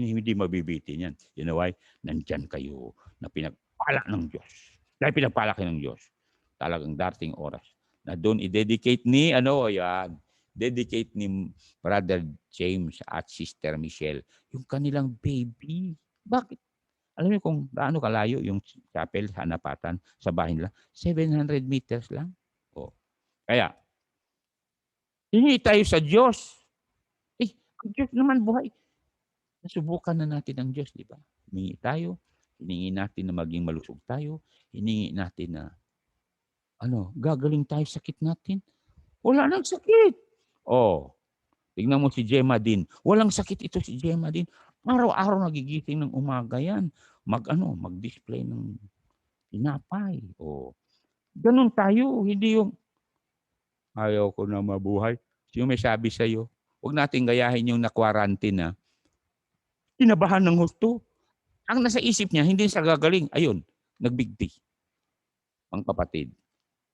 hindi mabibitin 'yan. You know why? Nandiyan kayo na pinagpala ng Diyos. Dahil pinagpala kayo ng Diyos, talagang darating oras na do'n i-dedicate ni ano, 'yan, dedicate ni Brother James at Sister Michelle yung kanilang baby. Bakit? Alam niyo kung gaano kalayo yung chapel sa Anapatan, sa bahay nila? 700 meters lang. Oh, kaya hingi tayo sa Diyos. Eh, ang Diyos naman buhay. Nasubukan na natin ang Diyos, 'di ba? Humingi tayo, hiningi natin na maging malusog tayo, hiningi natin na ano, gagaling tayo sa sakit natin. Wala ng sakit. Oh, tignan mo si Gemma din. Walang sakit ito si Gemma din. Araw-araw nagigising ng umaga 'yan, mag-ano, mag-display ng tinapay. Oh, gano'n tayo, hindi yung, "Ayaw ko na mabuhay." Sino may sabi sa'yo? Huwag nating gayahin yung na-quarantine na kinabahan ng husto. Ang nasa isip niya hindi siya gagaling, ayun, nagbigti. Mga kapatid,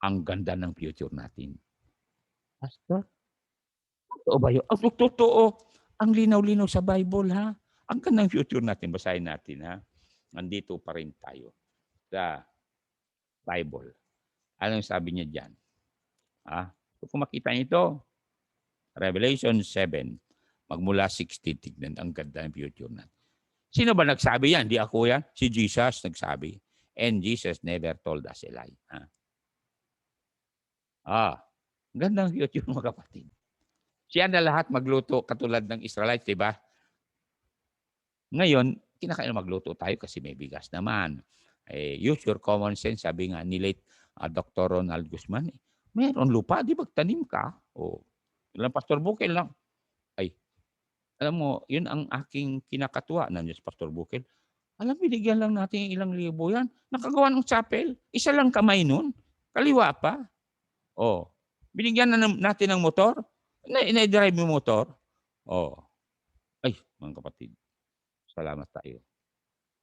ang ganda ng future natin. Pastor, totoo ba yun? Totoo. Ang linaw-linaw sa Bible, ha? Ang ganda ng future natin, basahin natin, ha? Nandito pa rin tayo sa Bible. Anong sabi niya diyan? Kung makita niyo ito, Revelation 7, magmula 16, tignan, ang ganda ng future natin. Sino ba nagsabi yan? Di ako yan. Si Jesus nagsabi. And Jesus never told us a lie. Gandang future mga kapatid. Siya na lahat magluto katulad ng Israelites, di ba? Ngayon, kinakailangan magluto tayo kasi may bigas naman. Use your common sense, sabi nga ni late Dr. Ronald Guzman. Meron lupa, di magtanim ka? Ilang Pastor Bukel lang. Ay, alam mo, yun ang aking kinakatuwa. Nandiyan si Pastor Bukel. Alam, binigyan lang natin ilang libo yan. Nakagawa ng chapel. Isa lang kamay nun. Kaliwa pa. Binigyan na natin ng motor. Na-drive yung motor. Ay, mga kapatid, salamat tayo.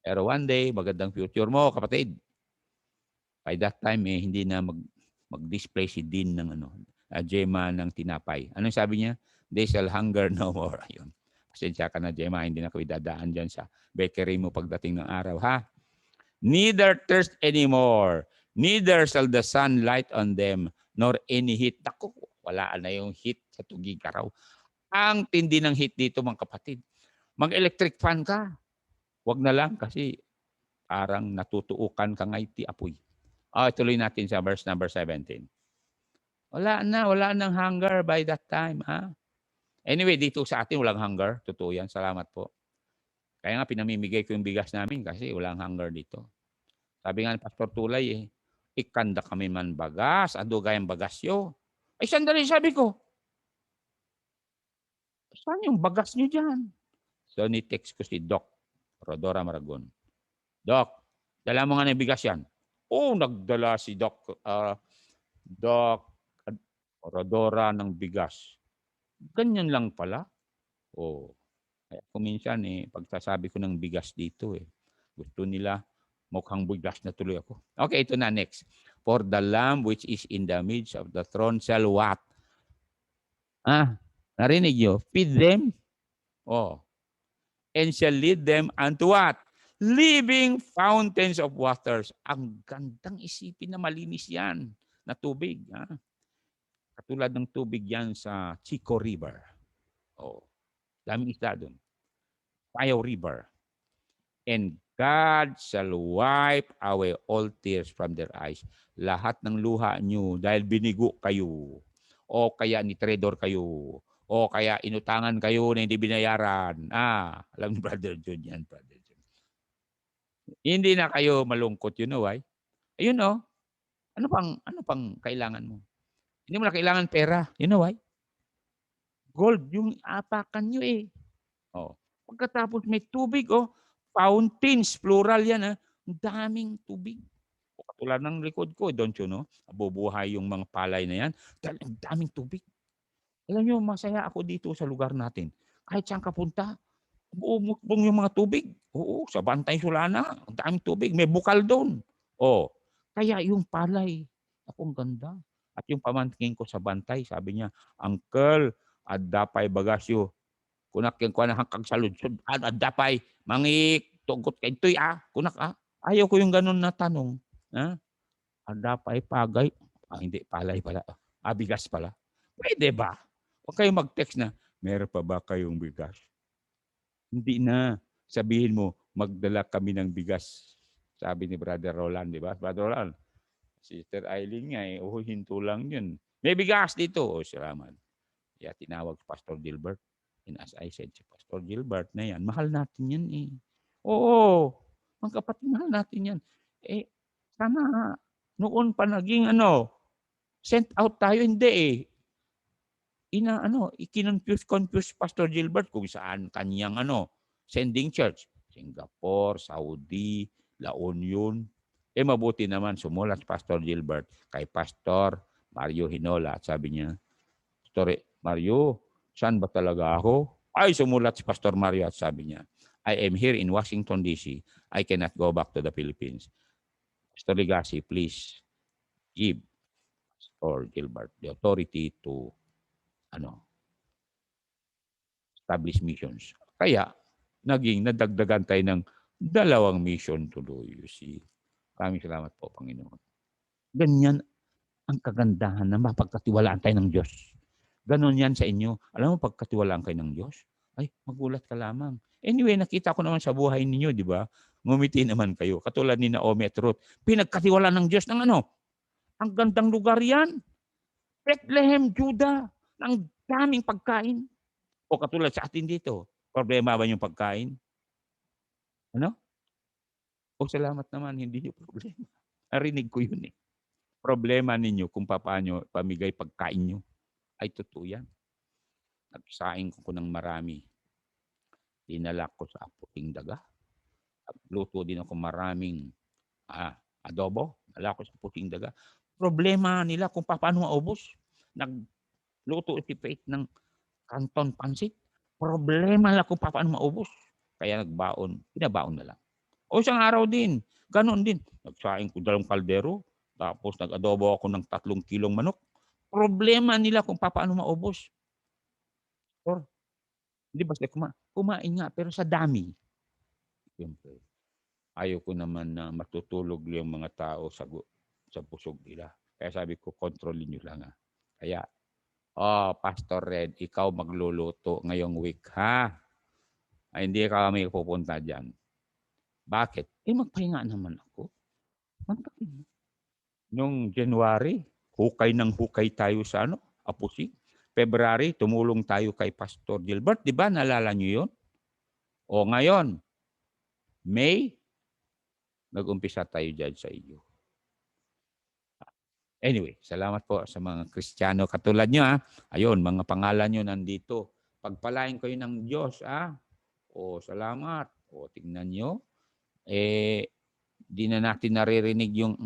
Pero one day, magandang future mo, kapatid. By that time, hindi na mag-display si Dean ng Gemma ng tinapay. Anong sabi niya? They shall hunger no more. Ayun. Pasensya ka na, Gemma, hindi na kami dadaan dyan sa bakery mo pagdating ng araw, ha? Neither thirst anymore, neither shall the sun light on them, nor any heat. Naku, wala na yung heat sa Tuguegarao. Ang tindi ng heat dito, mga kapatid. Mag-electric fan ka. Wag na lang kasi parang natutuukan ka ngay ti apoy. Tuloy natin sa verse number 17. Wala nang hunger by that time, ha? Anyway, dito sa atin walang hunger. Totoo yan. Salamat po. Kaya nga pinamimigay ko yung bigas namin kasi walang hunger dito. Sabi nga ni Pastor Tulay eh, ikanda kami man bagas, ado gayang bagasyo. Ay, sandali, sabi ko, saan yung bagas nyo dyan? So, ni-text ko si Doc Rodora Maragon. Doc, dala mo nga ng bigas yan. Oh, nagdala si Doc Rodora ng bigas. Ganyan lang pala. Oh, kaya kung minsan eh, pagsasabi ko ng bigas dito eh, gusto nila mukhang bigas na tuloy ako. Okay, ito na next. For the Lamb which is in the midst of the throne shall what? Narinig nyo? Feed them. Oh. And shall lead them unto what? Living fountains of waters. Ang gandang isipin na malinis yan na tubig. Katulad ng tubig yan sa Chico River. Oh. Daming isda doon. Payaw River. And God shall wipe away all tears from their eyes. Lahat ng luha nyo dahil binigo kayo. O kaya nitredor kayo. O kaya inutangan kayo na hindi binayaran. Alam ni Brother John yan, Brother John. Hindi na kayo malungkot, you know why? Ayun o. Ano pang kailangan mo? Hindi mo na kailangan pera. You know why? Gold, yung apakan nyo eh. Oh. Pagkatapos may tubig, fountains, plural yan. Ang daming tubig. Katulad ng likod ko, don't you know? Bubuhay yung mga palay na yan. Dahil ang daming tubig. Alam nyo, masaya ako dito sa lugar natin. Kahit saan ka punta, umukbong yung mga tubig. Oo, sa Bantay Sulana, ang daming tubig. May bukal doon. Kaya yung palay, akong ganda. At yung pamangkin ko sa Bantay, sabi niya, Uncle, adapay bagasyo. Kunak yung kuha na hangkag sa lunsod. Adapay, tugot kay ito'y kunak Ayaw ko yung ganun na tanong. Adapay pagay. Hindi, palay pala. Bigas pala. Pwede ba? Huwag kayo mag-text na, meron pa ba kayong bigas? Hindi na. Sabihin mo, magdala kami ng bigas. Sabi ni Brother Roland, di ba? Brother Roland, Sister Eileen nga hinto lang yun. May bigas dito. Salamat. Kaya tinawag si Pastor Gilbert. And as I said, si Pastor Gilbert na yan, mahal natin yan eh. Oo, mga kapatid, mahal natin yan. Sana noon pa naging sent out tayo, hindi eh. Confuse Pastor Gilbert kung saan kanyang sending church. Singapore, Saudi, La Union. Mabuti naman sumulat Pastor Gilbert kay Pastor Mario Hinola at sabi niya, Pastor Mario, saan ba talaga ako? Ay, sumulat si Pastor Mario at sabi niya, I am here in Washington, D.C. I cannot go back to the Philippines. Pastor Legacy, please give Pastor Gilbert the authority to establish missions. Kaya, nadagdagan tayo ng 2 mission tuloy. You see. Maraming salamat po, Panginoon. Ganyan ang kagandahan na mapagkatiwalaan tayo ng Diyos. Ganon yan sa inyo. Alam mo, pagkatiwalaan kayo ng Diyos, ay, magulat ka lamang. Anyway, nakita ko naman sa buhay ninyo, di ba? Ngumiti naman kayo. Katulad ni Naomi at Ruth. Pinagkatiwalaan ng Diyos ng Ang gandang lugar yan. Bethlehem, Judah. Ang daming pagkain. O katulad sa atin dito, problema ba yung pagkain? Salamat naman, hindi nyo problema. Narinig ko yun eh. Problema ninyo kung paano pamigay pagkain nyo. Ay totoo yan. Nagsaing ko ng marami. Dinala ko sa puting daga. Luto din ako maraming adobo. Dala ko sa puting daga. Problema nila kung paano maubos. Nagluto si Faith ng Canton Pansit. Problema nila kung paano maubos. Kaya pinabaon na lang. Isang araw din, ganoon din. Nagsaing ko 2 kaldero, tapos nag-adobo ako ng 3 kilong manok. Problema nila kung paano maubos. Hindi basta kumain nga, pero sa dami. Siyempre, ayaw ko naman na matutulog yung mga tao sa busog nila. Kaya sabi ko, kontrolin nyo lang. Kaya, Pastor Red, ikaw magluluto ngayong week, ha? Ay, hindi kami pupunta dyan. Bakit? Magpahinga naman ako. Noong January, hukay tayo sa Apusig. February, tumulong tayo kay Pastor Gilbert. Di ba? Nalala nyo yun? Ngayon, May, Nag-umpisa tayo diyan sa iyo. Anyway, salamat po sa mga Kristiyano katulad nyo. Ayun, mga pangalan nyo nandito. Pagpalain kayo ng Diyos. O, salamat. O, tingnan nyo. Di na natin naririnig yung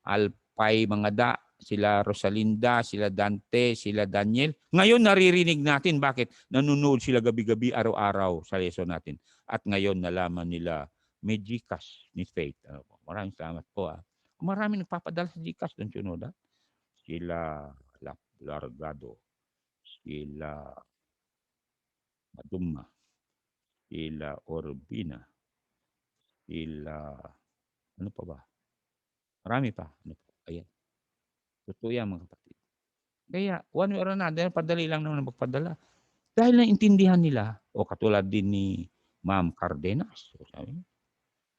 Alpay mga da, sila Rosalinda, sila Dante, sila Daniel. Ngayon naririnig natin. Bakit? Nanonood sila gabi-gabi, araw-araw sa lesson natin. At ngayon nalaman nila may Gcash ni Faith. Maraming salamat po. Maraming nagpapadala sa Gcash. Don't you know that? Sila Largado, sila Maduma, sila Orbina, sila ano pa ba? Marami pa. Ayan. Totoo yan mga kapatid. Kaya one way or another, padali lang naman magpadala. Dahil naintindihan nila, o katulad din ni Ma'am Cardenas, sabi,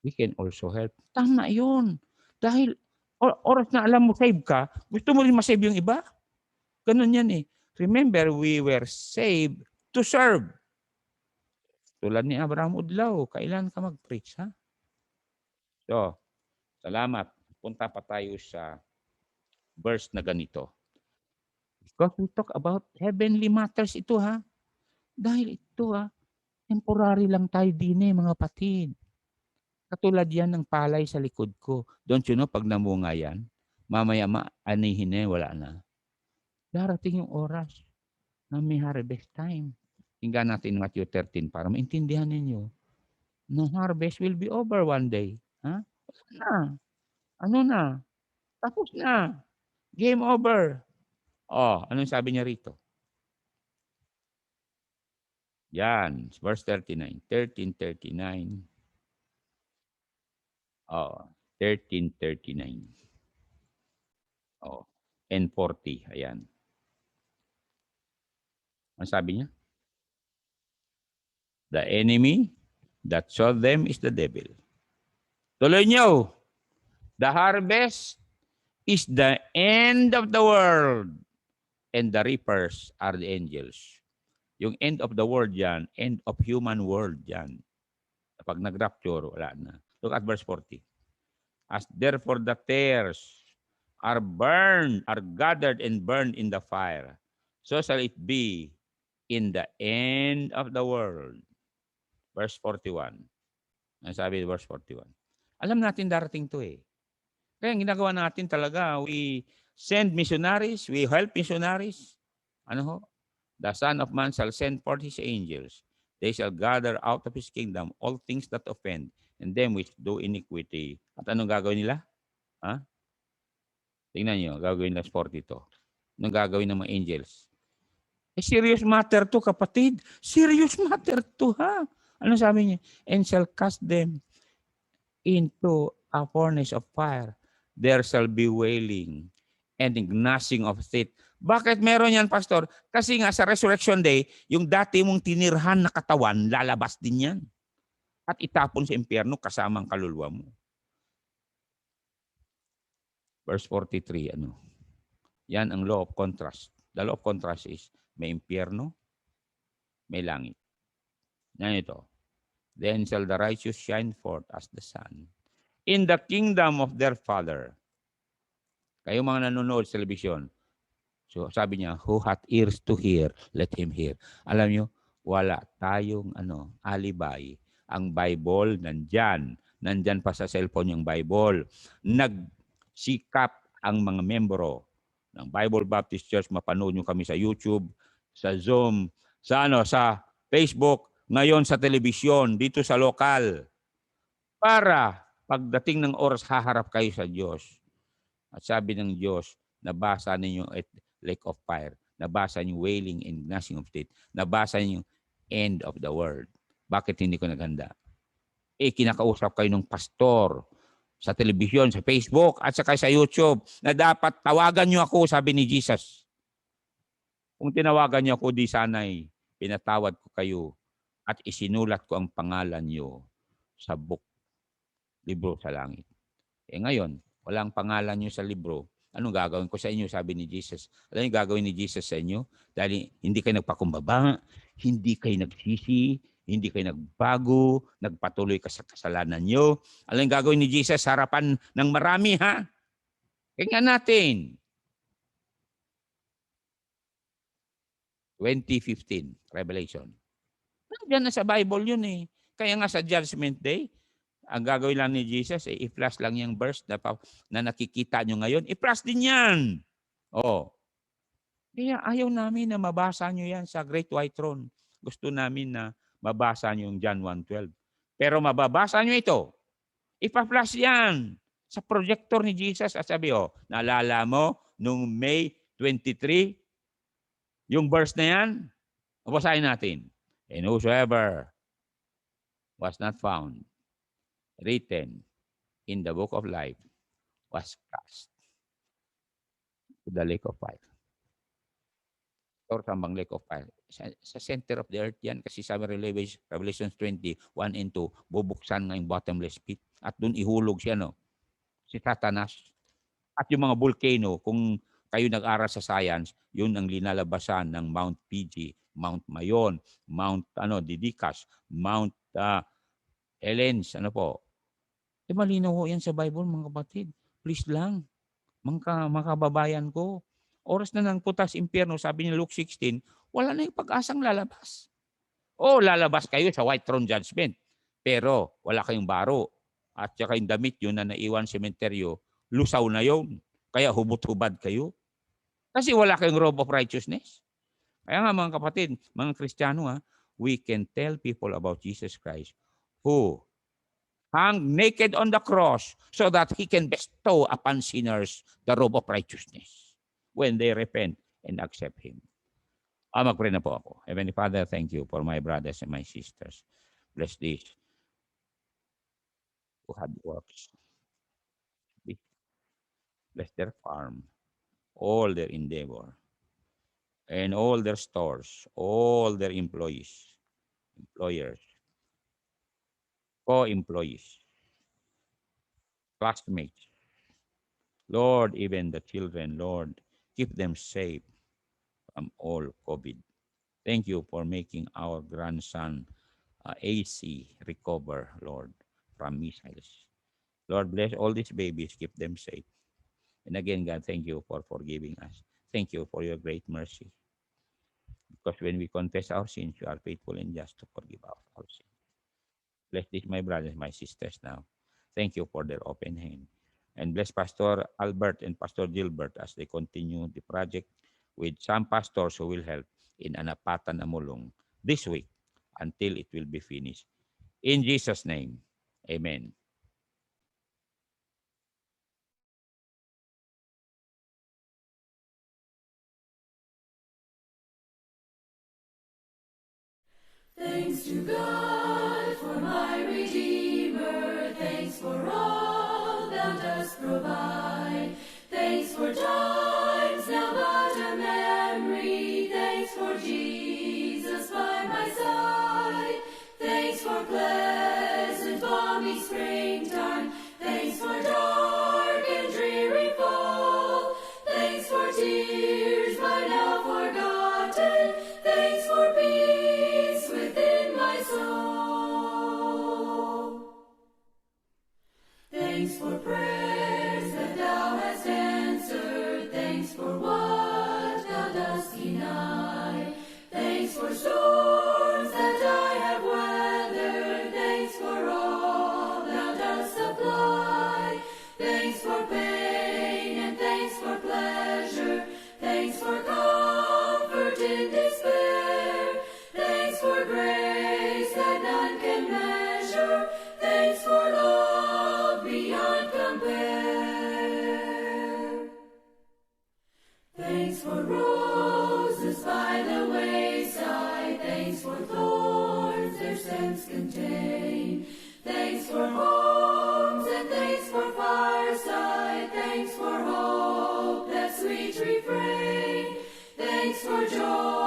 we can also help. Tama yun. Dahil oras na alam mo save ka, gusto mo rin masave yung iba. Ganun yan eh. Remember, we were saved to serve. Tulad ni Abraham Udlaw, kailan ka mag-preach, ha? So, salamat. Punta pa tayo sa verse na ganito. Because we talk about heavenly matters ito, ha? Dahil ito, temporary lang tayo din mga kapatid. Katulad yan ng palay sa likod ko. Don't you know, pag namunga yan, mamaya anihin na, wala na. Darating yung oras na may harvest time. Tingnan natin Matthew 13 para maintindihan ninyo. No harvest will be over one day. Ha? Ano na? Tapos na. Game over. Anong sabi niya rito? Yan, verse 39. 13:39. 13:39. And 40. Ayan. Ang sabi niya? The enemy that sold them is the devil. Tuloy niyo. The harvest is the end of the world. And the reapers are the angels. Yung end of the world yan, end of human world yan. Pag nag-rapture, wala na. Look at verse 40. As therefore the tares are gathered and burned in the fire, so shall it be in the end of the world. Verse 41. Ang sabi verse 41. Alam natin darating to eh. Kaya ang ginagawa natin talaga, we send missionaries, we help missionaries. Ano ho? The Son of Man shall send forth his angels. They shall gather out of his kingdom all things that offend, and them which do iniquity. At anong gagawin nila? Tingnan nyo, gagawin nila 42. Anong gagawin ng mga angels? Serious matter to, kapatid. Serious matter to, ha? Ano sabi niya? And shall cast them into a furnace of fire. There shall be wailing and gnashing of teeth. Bakit meron yan, Pastor? Kasi nga sa Resurrection Day, yung dati mong tinirhan na katawan, lalabas din yan. At itapon sa impyerno kasama ang kaluluwa mo. Verse 43, Yan ang law of contrast. The law of contrast is may impyerno, may langit. Yan ito. Then shall the righteous shine forth as the sun in the kingdom of their Father. Kayo mga nanonood sa television, so sabi niya, who hath ears to hear, let him hear. Alam niyo, wala tayong alibay. Ang Bible, nandyan pa sa cellphone yung Bible. Nagsikap ang mga membro ng Bible Baptist Church, mapanood nyo kami sa YouTube, sa Zoom, sa Facebook, ngayon sa telebisyon, dito sa lokal. Para pagdating ng oras, haharap kayo sa Diyos. At sabi ng Diyos, nabasa ninyo at lake of fire. Nabasa niyo wailing and gnashing of teeth. Nabasa niyo end of the world. Bakit hindi ko naghanda? Kinakausap kayo ng pastor sa telebisyon, sa Facebook, at saka sa YouTube, na dapat tawagan niyo ako, sabi ni Jesus. Kung tinawagan niyo ako, di sana'y pinatawad ko kayo at isinulat ko ang pangalan niyo sa libro sa langit. Ngayon, walang pangalan niyo sa libro. Anong gagawin ko sa inyo, sabi ni Jesus? Alam niyo gagawin ni Jesus sa inyo? Dahil hindi kayo nagpakumbaba, hindi kayo nagsisi, hindi kayo nagbago, nagpatuloy ka sa kasalanan nyo. Alam yung gagawin ni Jesus sa harapan ng marami, ha? Tingnan natin. 20:15, Revelation. Nandiyan na sa Bible yun eh. Kaya nga sa Judgment Day, ang gagawin lang ni Jesus, i-flash lang yung verse na nakikita nyo ngayon. I-flash din yan. Oh. Kaya ayaw namin na mabasa nyo yan sa Great White Throne. Gusto namin na mabasa nyo yung John 1:12. Pero mababasa nyo ito. Ipa-flash yan sa projector ni Jesus. At sabi, naalala mo, nung May 23, yung verse na yan, babasahin natin. And whosoever was not found written in the book of life was cast to the lake of fire. Or tambang lake of fire. Sa center of the earth yan, kasi sabi Revelation 20, 1 and 2, bubuksan ng bottomless pit at doon ihulog siya, si Satanas. At yung mga volcano, kung kayo nag-aral sa science, yun ang linalabasan ng Mount Fuji, Mount Mayon, Mount Didicas, Mount Helens, malinaw ho yan sa Bible, mga kapatid. Please lang, mga kababayan ko. Oras na ng putas impyerno, sabi ni Luke 16, wala na yung pag-asang lalabas. Lalabas kayo sa White Throne Judgment, pero wala kayong baro. At saka yung damit yun na naiwan sementeryo, lusaw na yun. Kaya hubot-hubad kayo. Kasi wala kayong robe of righteousness. Kaya nga mga kapatid, mga Kristiyano, we can tell people about Jesus Christ who hung naked on the cross so that He can bestow upon sinners the robe of righteousness when they repent and accept Him. Magpray na po ako. Heavenly Father, thank you for my brothers and my sisters. Bless these who had works. Bless their farm, all their endeavor, and all their stores, all their employees, employers, co-employees, classmates. Lord, even the children, Lord, keep them safe from all COVID. Thank you for making our grandson AC recover, Lord, from missiles. Lord, bless all these babies, keep them safe. And again, God, thank you for forgiving us. Thank you for your great mercy. Because when we confess our sins, you are faithful and just to forgive our sins. Bless this, my brothers, my sisters now. Thank you for their open hand. And bless Pastor Albert and Pastor Gilbert as they continue the project with some pastors who will help in Anapatan Amulong this week until it will be finished. In Jesus' name, amen. Thanks to God for my Redeemer. Thanks for all thou dost provide. Thanks for times now but a memory. Thanks for Jesus by my side. Thanks for pleasant balmy springtime. Thanks for dark and dreary fall. Thanks for tears by now forgotten. Thanks for peace within my soul. Thanks for prayers that thou hast answered. Thanks for what thou dost deny. Thanks for storms that I have weathered. Thanks for all thou dost supply. Thanks for pain and thanks for pleasure. Thanks for comfort in despair. Thanks for grace that none can measure. Thanks for love beyond compare. Thanks for roses by the wayside. Thanks for thorns their stems contain. Thanks for homes and thanks for fireside. Thanks for hope, that sweet refrain. Thanks for joy.